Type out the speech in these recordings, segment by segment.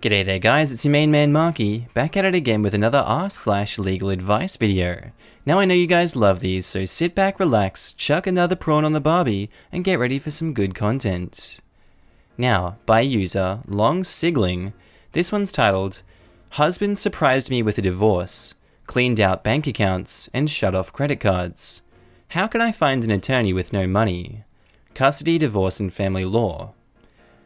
G'day there guys, it's your main man Markee, back at it again with another r/legal advice video. Now I know you guys love these, so sit back, relax, chuck another prawn on the barbie, and get ready for some good content. Now, by user, Long Sigling, this one's titled, Husband surprised me with a divorce, cleaned out bank accounts, and shut off credit cards. How can I find an attorney with no money? Custody, divorce, and family law.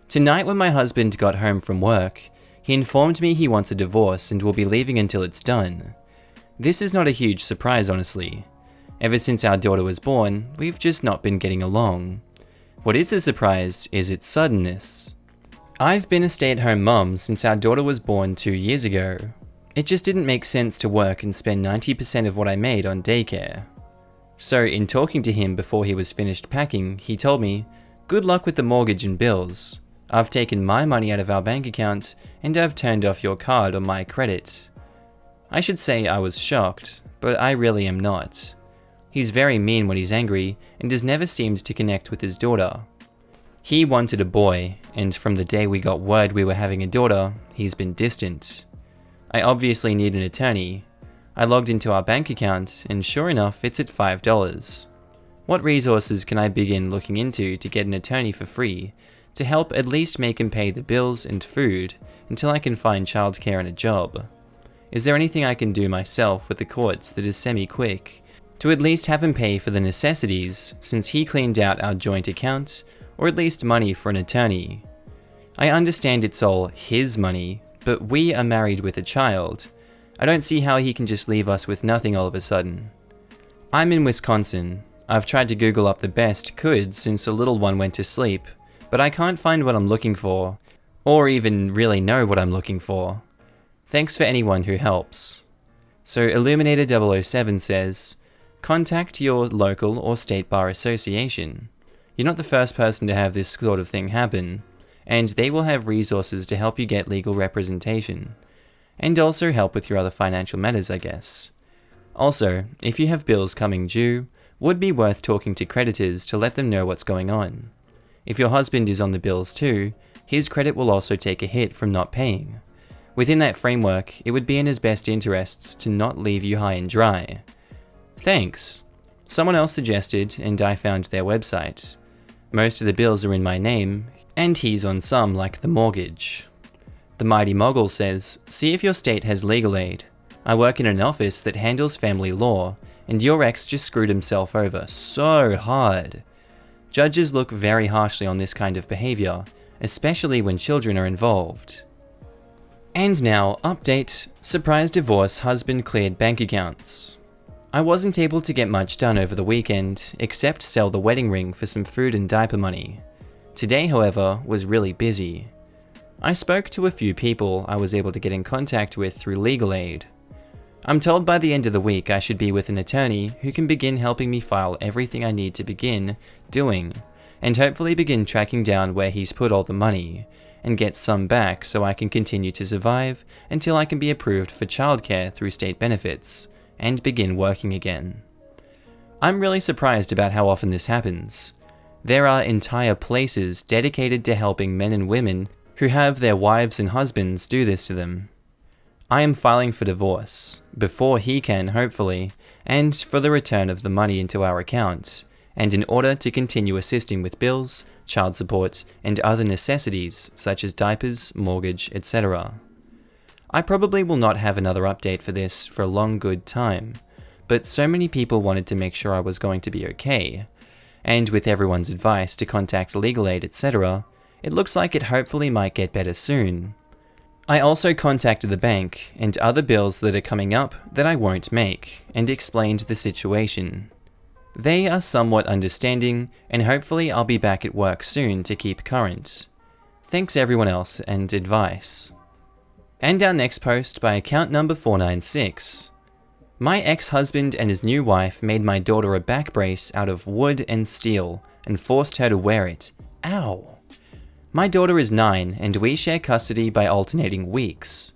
Tonight when my husband got home from work, he informed me he wants a divorce and will be leaving until it's done. This is not a huge surprise, honestly. Ever since our daughter was born, we've just not been getting along. What is a surprise is its suddenness. I've been a stay-at-home mum since our daughter was born 2 years ago. It just didn't make sense to work and spend 90% of what I made on daycare. So in talking to him before he was finished packing, he told me, "Good luck with the mortgage and bills. I've taken my money out of our bank account and I've turned off your card on my credit." I should say I was shocked, but I really am not. He's very mean when he's angry and has never seemed to connect with his daughter. He wanted a boy, and from the day we got word we were having a daughter, he's been distant. I obviously need an attorney. I logged into our bank account and sure enough it's at $5. What resources can I begin looking into to get an attorney for free, to help at least make him pay the bills and food until I can find childcare and a job? Is there anything I can do myself with the courts that is semi-quick, to at least have him pay for the necessities since he cleaned out our joint account, or at least money for an attorney? I understand it's all his money, but we are married with a child. I don't see how he can just leave us with nothing all of a sudden. I'm in Wisconsin. I've tried to Google up the best could since the little one went to sleep, but I can't find what I'm looking for, or even really know what I'm looking for. Thanks for anyone who helps. So Illuminator 007 says, contact your local or state bar association. You're not the first person to have this sort of thing happen, and they will have resources to help you get legal representation, and also help with your other financial matters, I guess. Also, if you have bills coming due, would be worth talking to creditors to let them know what's going on. If your husband is on the bills too, his credit will also take a hit from not paying. Within that framework, it would be in his best interests to not leave you high and dry. Thanks. Someone else suggested, and I found their website. Most of the bills are in my name, and he's on some like the mortgage. The Mighty Mogul says, see if your state has legal aid. I work in an office that handles family law, and your ex just screwed himself over so hard. Judges look very harshly on this kind of behavior, especially when children are involved. And now, update, surprise divorce, husband cleared bank accounts. I wasn't able to get much done over the weekend, except sell the wedding ring for some food and diaper money. Today, however, was really busy. I spoke to a few people I was able to get in contact with through legal aid. I'm told by the end of the week I should be with an attorney who can begin helping me file everything I need to begin doing, and hopefully begin tracking down where he's put all the money, and get some back so I can continue to survive until I can be approved for childcare through state benefits, and begin working again. I'm really surprised about how often this happens. There are entire places dedicated to helping men and women who have their wives and husbands do this to them. I am filing for divorce, before he can hopefully, and for the return of the money into our account, and in order to continue assisting with bills, child support, and other necessities such as diapers, mortgage, etc. I probably will not have another update for this for a long good time, but so many people wanted to make sure I was going to be okay, and with everyone's advice to contact legal aid, etc., it looks like it hopefully might get better soon. I also contacted the bank and other bills that are coming up that I won't make, and explained the situation. They are somewhat understanding, and hopefully I'll be back at work soon to keep current. Thanks everyone else and advice. And our next post by account number 496. My ex-husband and his new wife made my daughter a back brace out of wood and steel and forced her to wear it. Ow! My daughter is 9 and we share custody by alternating weeks.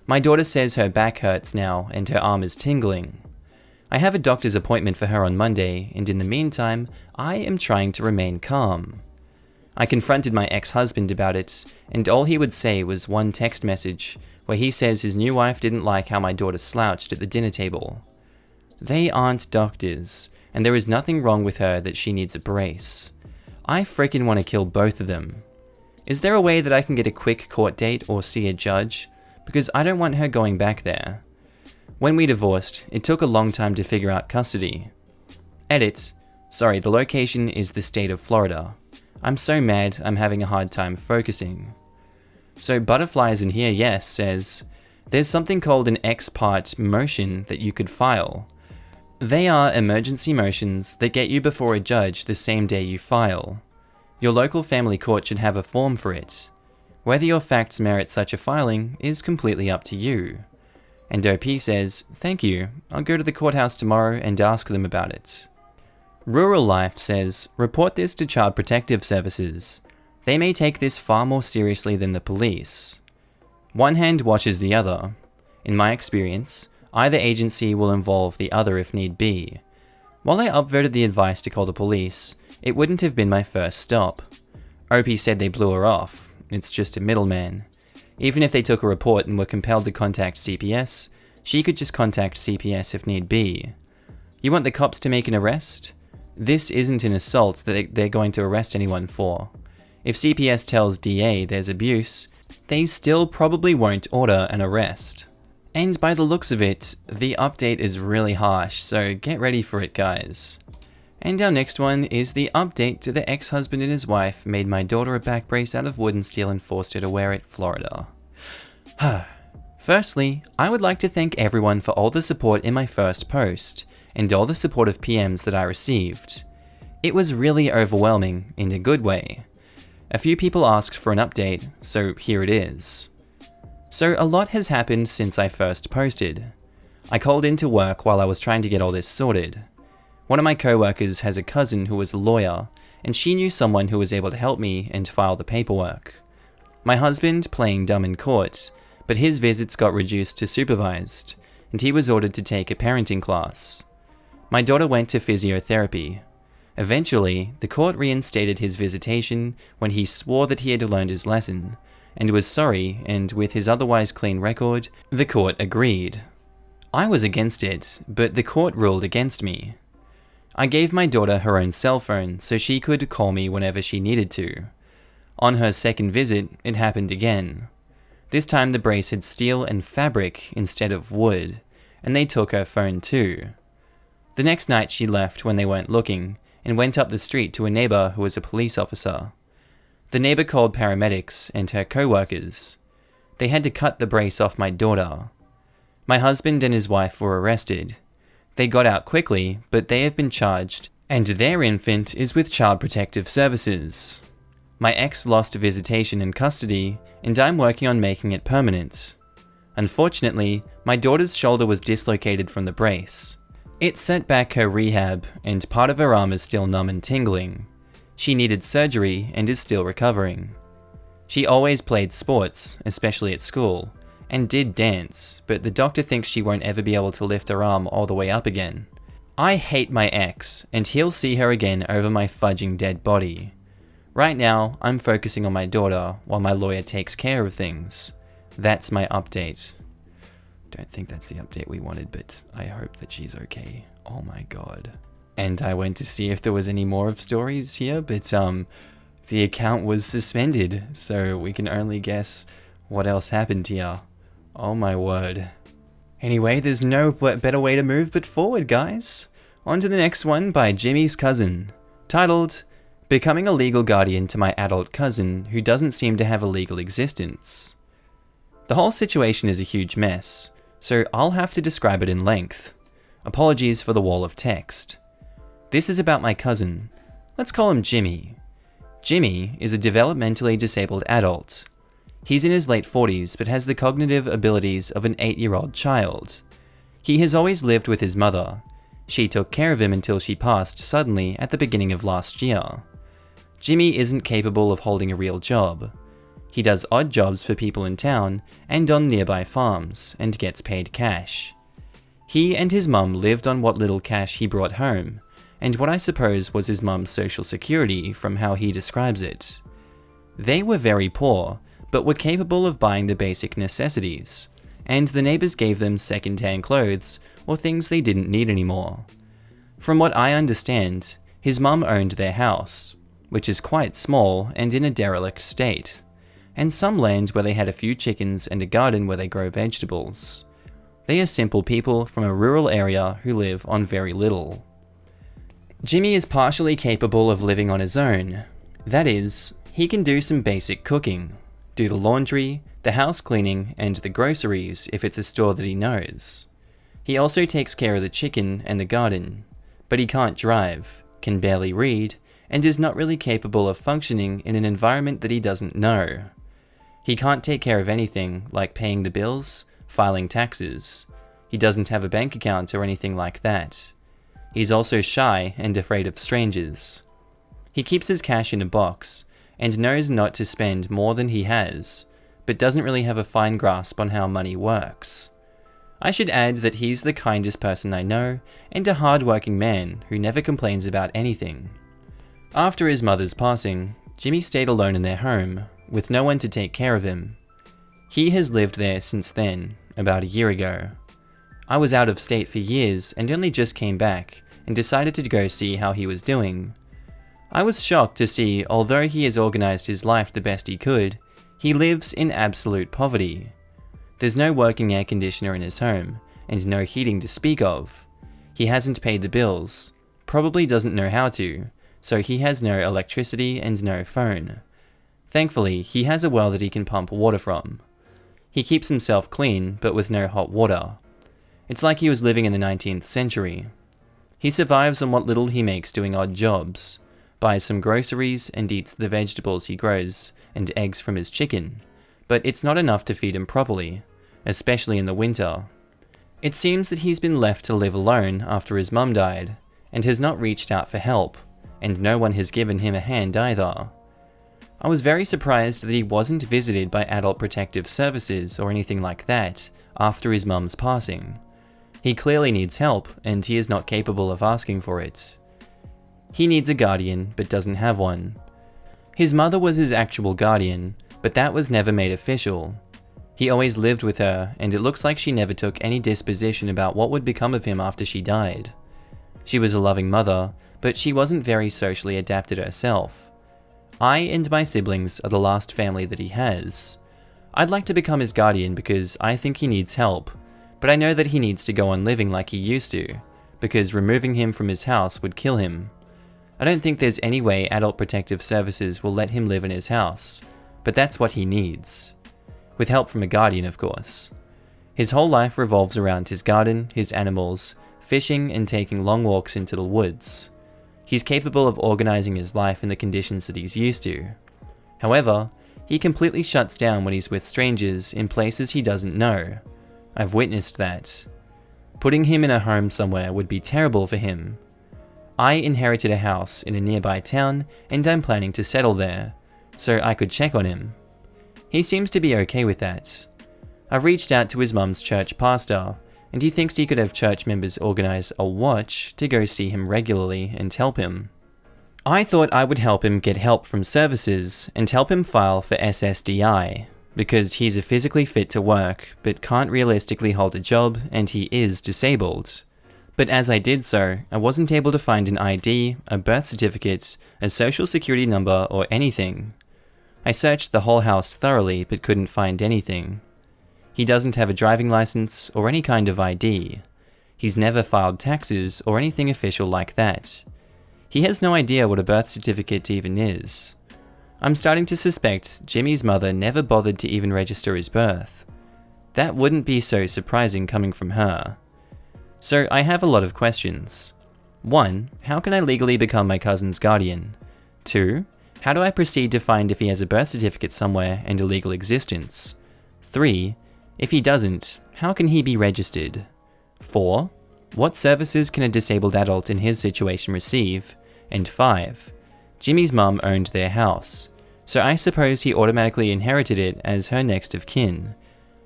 My daughter says her back hurts now and her arm is tingling. I have a doctor's appointment for her on Monday, and in the meantime, I am trying to remain calm. I confronted my ex-husband about it, and all he would say was one text message where he says his new wife didn't like how my daughter slouched at the dinner table. They aren't doctors, and there is nothing wrong with her that she needs a brace. I freaking want to kill both of them. Is there a way that I can get a quick court date or see a judge? Because I don't want her going back there. When we divorced, it took a long time to figure out custody. Edit. Sorry, the location is the state of Florida. I'm so mad I'm having a hard time focusing. So Butterflies in here, yes, says, there's something called an ex parte motion that you could file. They are emergency motions that get you before a judge the same day you file. Your local family court should have a form for it. Whether your facts merit such a filing is completely up to you. And OP says, thank you, I'll go to the courthouse tomorrow and ask them about it. Rural Life says, report this to Child Protective Services. They may take this far more seriously than the police. One hand washes the other. In my experience, either agency will involve the other if need be. While I upvoted the advice to call the police, it wouldn't have been my first stop. OP said they blew her off. It's just a middleman. Even if they took a report and were compelled to contact CPS, she could just contact CPS if need be. You want the cops to make an arrest? This isn't an assault that they're going to arrest anyone for. If CPS tells DA there's abuse, they still probably won't order an arrest. And by the looks of it, the update is really harsh, so get ready for it, guys. And our next one is the update to the ex-husband and his wife made my daughter a back brace out of wood and steel and forced her to wear it, Florida. Firstly, I would like to thank everyone for all the support in my first post, and all the supportive PMs that I received. It was really overwhelming, in a good way. A few people asked for an update, so here it is. So a lot has happened since I first posted. I called into work while I was trying to get all this sorted. One of my co-workers has a cousin who was a lawyer, and she knew someone who was able to help me and file the paperwork. My husband playing dumb in court, but his visits got reduced to supervised, and he was ordered to take a parenting class. My daughter went to physiotherapy. Eventually, the court reinstated his visitation when he swore that he had learned his lesson, and was sorry, and with his otherwise clean record, the court agreed. I was against it, but the court ruled against me. I gave my daughter her own cell phone so she could call me whenever she needed to. On her second visit, it happened again. This time the brace had steel and fabric instead of wood, and they took her phone too. The next night she left when they weren't looking, and went up the street to a neighbor who was a police officer. The neighbor called paramedics and her co-workers. They had to cut the brace off my daughter. My husband and his wife were arrested. They got out quickly, but they have been charged, and their infant is with Child Protective Services. My ex lost visitation and custody, and I'm working on making it permanent. Unfortunately, my daughter's shoulder was dislocated from the brace. It set back her rehab, and part of her arm is still numb and tingling. She needed surgery and is still recovering. She always played sports, especially at school, and did dance, but the doctor thinks she won't ever be able to lift her arm all the way up again. I hate my ex, and he'll see her again over my fudging dead body. Right now, I'm focusing on my daughter while my lawyer takes care of things. That's my update. Don't think that's the update we wanted, but I hope that she's okay. Oh my god. And I went to see if there was any more of stories here, but the account was suspended, so we can only guess what else happened here. Oh my word. Anyway, there's no better way to move but forward, guys. On to the next one by Jimmy's cousin, titled, Becoming a Legal Guardian to My Adult Cousin Who Doesn't Seem to Have a Legal Existence. The whole situation is a huge mess, so I'll have to describe it in length. Apologies for the wall of text. This is about my cousin. Let's call him Jimmy. Jimmy is a developmentally disabled adult. He's in his late 40s but has the cognitive abilities of an 8-year-old child. He has always lived with his mother. She took care of him until she passed suddenly at the beginning of last year. Jimmy isn't capable of holding a real job. He does odd jobs for people in town and on nearby farms, and gets paid cash. He and his mum lived on what little cash he brought home, and what I suppose was his mum's social security from how he describes it. They were very poor, but were capable of buying the basic necessities, and the neighbors gave them second-hand clothes or things they didn't need anymore. From what I understand, his mum owned their house, which is quite small and in a derelict state, and some land where they had a few chickens and a garden where they grow vegetables. They are simple people from a rural area who live on very little. Jimmy is partially capable of living on his own. That is, he can do some basic cooking, do the laundry, the house cleaning, and the groceries if it's a store that he knows. He also takes care of the chicken and the garden, but he can't drive, can barely read, and is not really capable of functioning in an environment that he doesn't know. He can't take care of anything like paying the bills, filing taxes. He doesn't have a bank account or anything like that. He's also shy and afraid of strangers. He keeps his cash in a box and knows not to spend more than he has, but doesn't really have a fine grasp on how money works. I should add that he's the kindest person I know and a hard-working man who never complains about anything. After his mother's passing, Jimmy stayed alone in their home, with no one to take care of him. He has lived there since then, about a year ago. I was out of state for years and only just came back and decided to go see how he was doing. I was shocked to see, although he has organized his life the best he could, he lives in absolute poverty. There's no working air conditioner in his home, and no heating to speak of. He hasn't paid the bills, probably doesn't know how to, so he has no electricity and no phone. Thankfully, he has a well that he can pump water from. He keeps himself clean, but with no hot water. It's like he was living in the 19th century. He survives on what little he makes doing odd jobs, buys some groceries and eats the vegetables he grows and eggs from his chicken, but it's not enough to feed him properly, especially in the winter. It seems that he's been left to live alone after his mum died, and has not reached out for help, and no one has given him a hand either. I was very surprised that he wasn't visited by Adult Protective Services or anything like that after his mum's passing. He clearly needs help, and he is not capable of asking for it. He needs a guardian, but doesn't have one. His mother was his actual guardian, but that was never made official. He always lived with her, and it looks like she never took any disposition about what would become of him after she died. She was a loving mother, but she wasn't very socially adapted herself. I and my siblings are the last family that he has. I'd like to become his guardian because I think he needs help, but I know that he needs to go on living like he used to, because removing him from his house would kill him. I don't think there's any way Adult Protective Services will let him live in his house, but that's what he needs. With help from a guardian, of course. His whole life revolves around his garden, his animals, fishing, and taking long walks into the woods. He's capable of organizing his life in the conditions that he's used to. However, he completely shuts down when he's with strangers in places he doesn't know. I've witnessed that. Putting him in a home somewhere would be terrible for him. I inherited a house in a nearby town and I'm planning to settle there, so I could check on him. He seems to be okay with that. I've reached out to his mum's church pastor, and he thinks he could have church members organize a watch to go see him regularly and help him. I thought I would help him get help from services and help him file for SSDI, because he's physically fit to work but can't realistically hold a job and he is disabled. But as I did so, I wasn't able to find an ID, a birth certificate, a social security number, or anything. I searched the whole house thoroughly but couldn't find anything. He doesn't have a driving license or any kind of ID. He's never filed taxes or anything official like that. He has no idea what a birth certificate even is. I'm starting to suspect Jimmy's mother never bothered to even register his birth. That wouldn't be so surprising coming from her. So I have a lot of questions. 1. How can I legally become my cousin's guardian? 2. How do I proceed to find if he has a birth certificate somewhere and a legal existence? 3. If he doesn't, how can he be registered? 4. What services can a disabled adult in his situation receive? And 5. Jimmy's mum owned their house, so I suppose he automatically inherited it as her next of kin.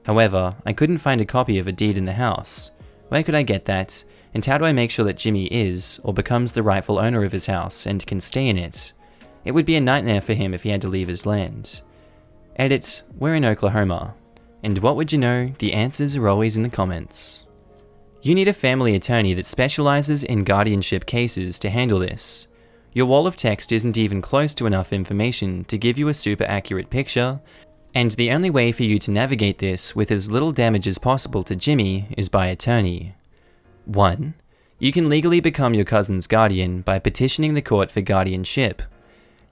However, I couldn't find a copy of a deed in the house. Where could I get that? And how do I make sure that Jimmy is, or becomes the rightful owner of his house and can stay in it? It would be a nightmare for him if he had to leave his land. Edit, we're in Oklahoma. And what would you know, the answers are always in the comments. You need a family attorney that specializes in guardianship cases to handle this. Your wall of text isn't even close to enough information to give you a super accurate picture, and the only way for you to navigate this with as little damage as possible to Jimmy is by attorney. 1. You can legally become your cousin's guardian by petitioning the court for guardianship.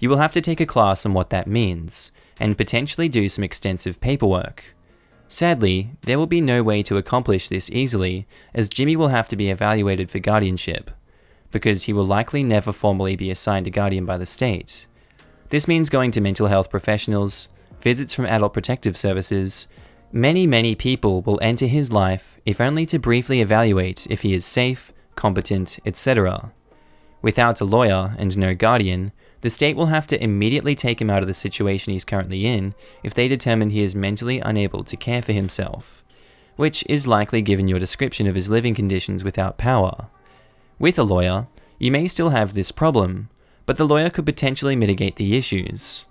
You will have to take a class on what that means, and potentially do some extensive paperwork. Sadly, there will be no way to accomplish this easily, as Jimmy will have to be evaluated for guardianship, because he will likely never formally be assigned a guardian by the state. This means going to mental health professionals, visits from adult protective services. Many people will enter his life if only to briefly evaluate if he is safe, competent, etc. Without a lawyer and no guardian, the state will have to immediately take him out of the situation he's currently in if they determine he is mentally unable to care for himself, which is likely given your description of his living conditions without power. With a lawyer, you may still have this problem, but the lawyer could potentially mitigate the issues.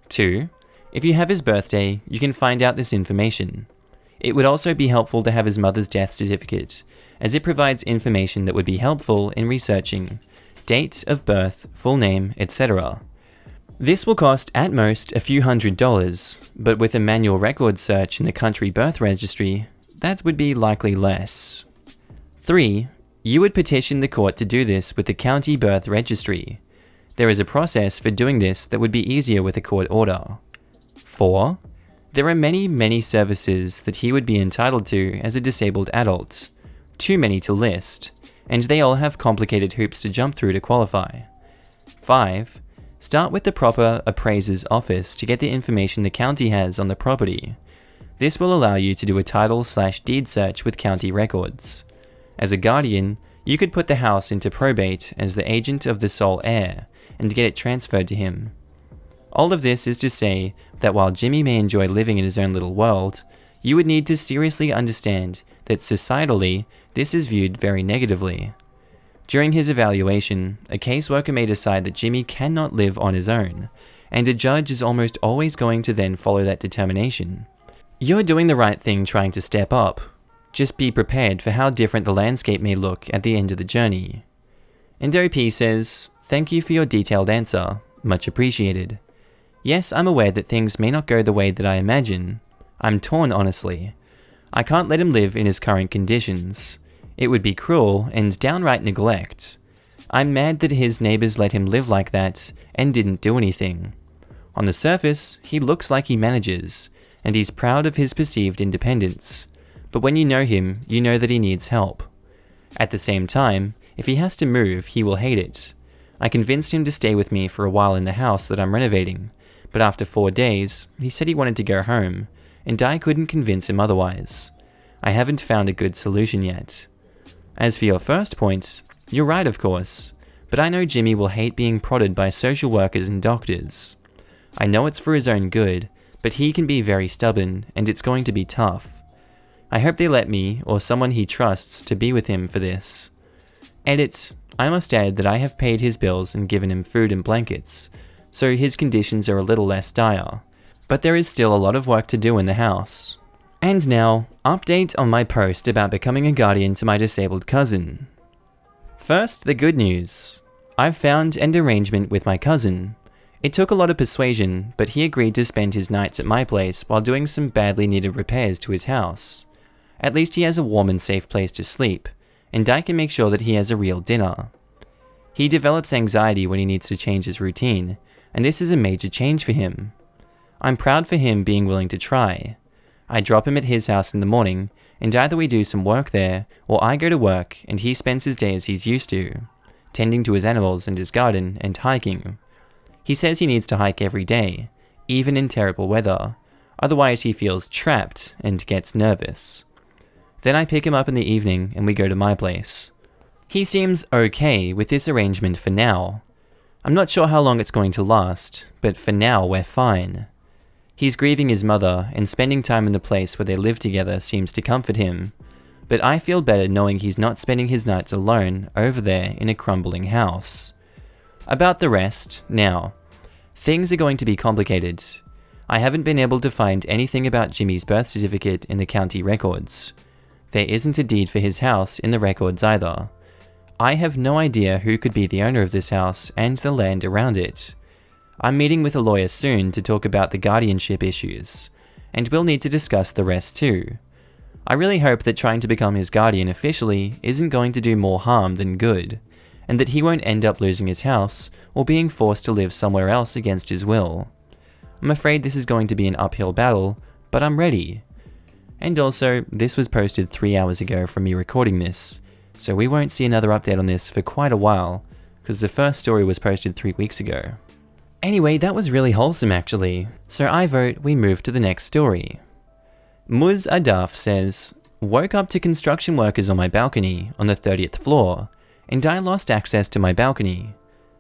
2. If you have his birthday, you can find out this information. It would also be helpful to have his mother's death certificate, as it provides information that would be helpful in researching date of birth, full name, etc. This will cost at most a few $100s, but with a manual record search in the country birth registry, that would be likely less. 3. You would petition the court to do this with the county birth registry. There is a process for doing this that would be easier with a court order. 4. There are many services that he would be entitled to as a disabled adult. Too many to list, and they all have complicated hoops to jump through to qualify. 5. Start with the proper appraiser's office to get the information the county has on the property. This will allow you to do a title/deed search with county records. As a guardian, you could put the house into probate as the agent of the sole heir and get it transferred to him. All of this is to say that while Jimmy may enjoy living in his own little world, you would need to seriously understand that societally, this is viewed very negatively. During his evaluation, a caseworker may decide that Jimmy cannot live on his own, and a judge is almost always going to then follow that determination. You're doing the right thing trying to step up. Just be prepared for how different the landscape may look at the end of the journey. And OP says, "Thank you for your detailed answer. Much appreciated. Yes, I'm aware that things may not go the way that I imagine. I'm torn, honestly. I can't let him live in his current conditions. It would be cruel and downright neglect. I'm mad that his neighbors let him live like that and didn't do anything. On the surface, he looks like he manages, and he's proud of his perceived independence. But when you know him, you know that he needs help. At the same time, if he has to move, he will hate it. I convinced him to stay with me for a while in the house that I'm renovating, but after 4 days, he said he wanted to go home, and I couldn't convince him otherwise. I haven't found a good solution yet. As for your first point, you're right of course, but I know Jimmy will hate being prodded by social workers and doctors. I know it's for his own good, but he can be very stubborn, and it's going to be tough. I hope they let me, or someone he trusts, to be with him for this. Edit, I must add that I have paid his bills and given him food and blankets, so his conditions are a little less dire, but there is still a lot of work to do in the house. And now, update on my post about becoming a guardian to my disabled cousin. First, the good news. I've found an arrangement with my cousin. It took a lot of persuasion, but he agreed to spend his nights at my place while doing some badly needed repairs to his house. At least he has a warm and safe place to sleep, and I can make sure that he has a real dinner. He develops anxiety when he needs to change his routine, and this is a major change for him. I'm proud for him being willing to try. I drop him at his house in the morning, and either we do some work there, or I go to work and he spends his day as he's used to, tending to his animals and his garden and hiking. He says he needs to hike every day, even in terrible weather, otherwise he feels trapped and gets nervous. Then I pick him up in the evening and we go to my place. He seems okay with this arrangement for now. I'm not sure how long it's going to last, but for now we're fine. He's grieving his mother, and spending time in the place where they live together seems to comfort him, but I feel better knowing he's not spending his nights alone over there in a crumbling house. About the rest, now. Things are going to be complicated. I haven't been able to find anything about Jimmy's birth certificate in the county records. There isn't a deed for his house in the records either. I have no idea who could be the owner of this house and the land around it. I'm meeting with a lawyer soon to talk about the guardianship issues, and we'll need to discuss the rest too. I really hope that trying to become his guardian officially isn't going to do more harm than good, and that he won't end up losing his house or being forced to live somewhere else against his will. I'm afraid this is going to be an uphill battle, but I'm ready. And also, this was posted 3 hours ago from me recording this, so we won't see another update on this for quite a while, because the first story was posted 3 weeks ago. Anyway, that was really wholesome actually, so I vote we move to the next story. Muz Adaf says, woke up to construction workers on my balcony on the 30th floor, and I lost access to my balcony.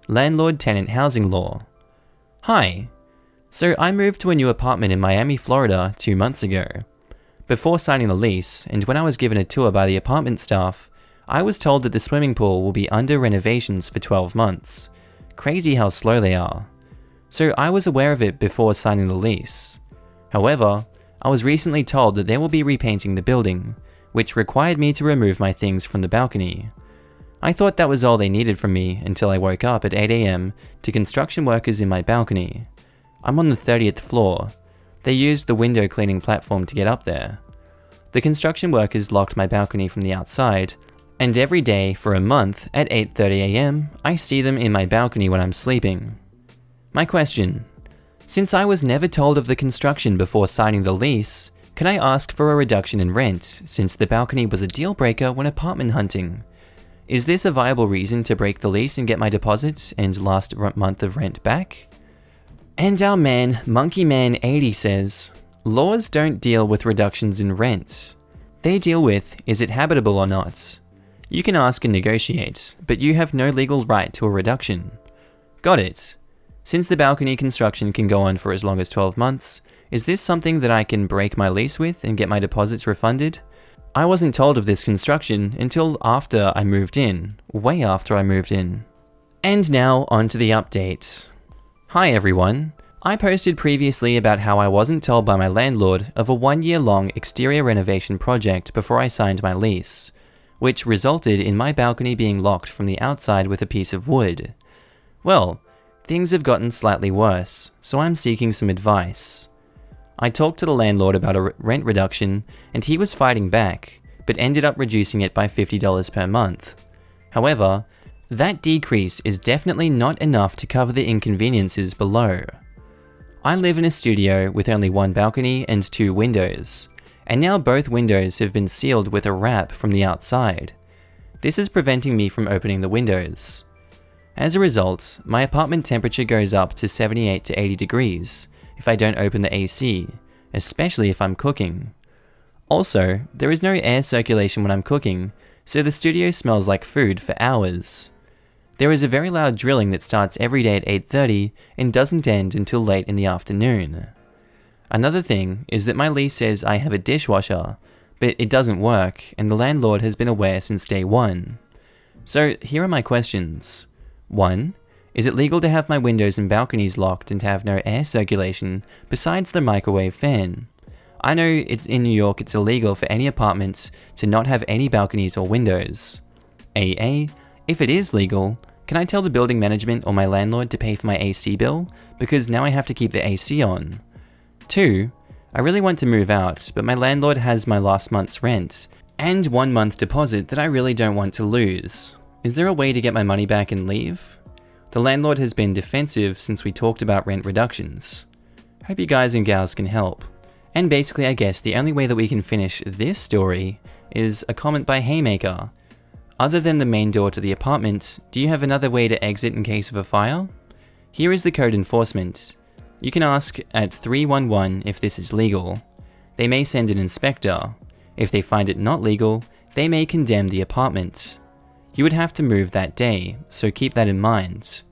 Landlord-tenant housing law. Hi. So I moved to a new apartment in Miami, Florida 2 months ago. Before signing the lease, and when I was given a tour by the apartment staff, I was told that the swimming pool will be under renovations for 12 months. Crazy how slow they are. So I was aware of it before signing the lease. However, I was recently told that they will be repainting the building, which required me to remove my things from the balcony. I thought that was all they needed from me until I woke up at 8 AM to construction workers in my balcony. I'm on the 30th floor. They used the window cleaning platform to get up there. The construction workers locked my balcony from the outside, and every day for a month at 8:30 AM, I see them in my balcony when I'm sleeping. My question: since I was never told of the construction before signing the lease, can I ask for a reduction in rent since the balcony was a deal breaker when apartment hunting? Is this a viable reason to break the lease and get my deposits and last month of rent back? And our man, MonkeyMan80 says, laws don't deal with reductions in rent. They deal with, is it habitable or not? You can ask and negotiate, but you have no legal right to a reduction. Got it. Since the balcony construction can go on for as long as 12 months, is this something that I can break my lease with and get my deposits refunded? I wasn't told of this construction until after I moved in, way after I moved in. And now on to the updates. Hi everyone. I posted previously about how I wasn't told by my landlord of a 1-year-long exterior renovation project before I signed my lease, which resulted in my balcony being locked from the outside with a piece of wood. Well, things have gotten slightly worse, so I'm seeking some advice. I talked to the landlord about a rent reduction, and he was fighting back, but ended up reducing it by $50 per month. However, that decrease is definitely not enough to cover the inconveniences below. I live in a studio with only one balcony and 2 windows, and now both windows have been sealed with a wrap from the outside. This is preventing me from opening the windows. As a result, my apartment temperature goes up to 78 to 80 degrees if I don't open the AC, especially if I'm cooking. Also, there is no air circulation when I'm cooking, so the studio smells like food for hours. There is a very loud drilling that starts every day at 8:30 and doesn't end until late in the afternoon. Another thing is that my lease says I have a dishwasher, but it doesn't work, and the landlord has been aware since day 1. So here are my questions. 1. Is it legal to have my windows and balconies locked and to have no air circulation besides the microwave fan? I know it's in New York it's illegal for any apartments to not have any balconies or windows. AA. If it is legal, can I tell the building management or my landlord to pay for my AC bill? Because now I have to keep the AC on. 2. I really want to move out, but my landlord has my last month's rent and 1 month deposit that I really don't want to lose. Is there a way to get my money back and leave? The landlord has been defensive since we talked about rent reductions. Hope you guys and gals can help. And basically I guess the only way that we can finish this story is a comment by Haymaker. Other than the main door to the apartment, do you have another way to exit in case of a fire? Here is the code enforcement. You can ask at 311 if this is legal. They may send an inspector. If they find it not legal, they may condemn the apartment. You would have to move that day, so keep that in mind.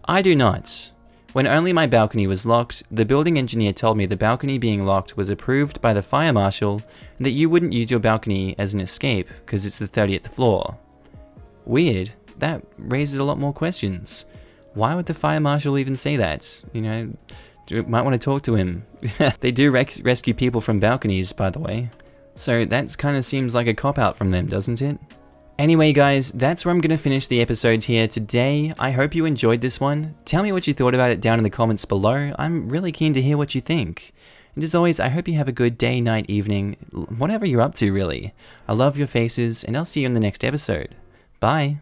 I do not. When only my balcony was locked, the building engineer told me the balcony being locked was approved by the fire marshal and that you wouldn't use your balcony as an escape because it's the 30th floor. Weird. That raises a lot more questions. Why would the fire marshal even say that? You know, might want to talk to him. They do rescue people from balconies, by the way. So that kind of seems like a cop-out from them, doesn't it? Anyway guys, that's where I'm going to finish the episode here today. I hope you enjoyed this one. Tell me what you thought about it down in the comments below. I'm really keen to hear what you think. And as always, I hope you have a good day, night, evening, whatever you're up to really. I love your faces, and I'll see you in the next episode. Bye!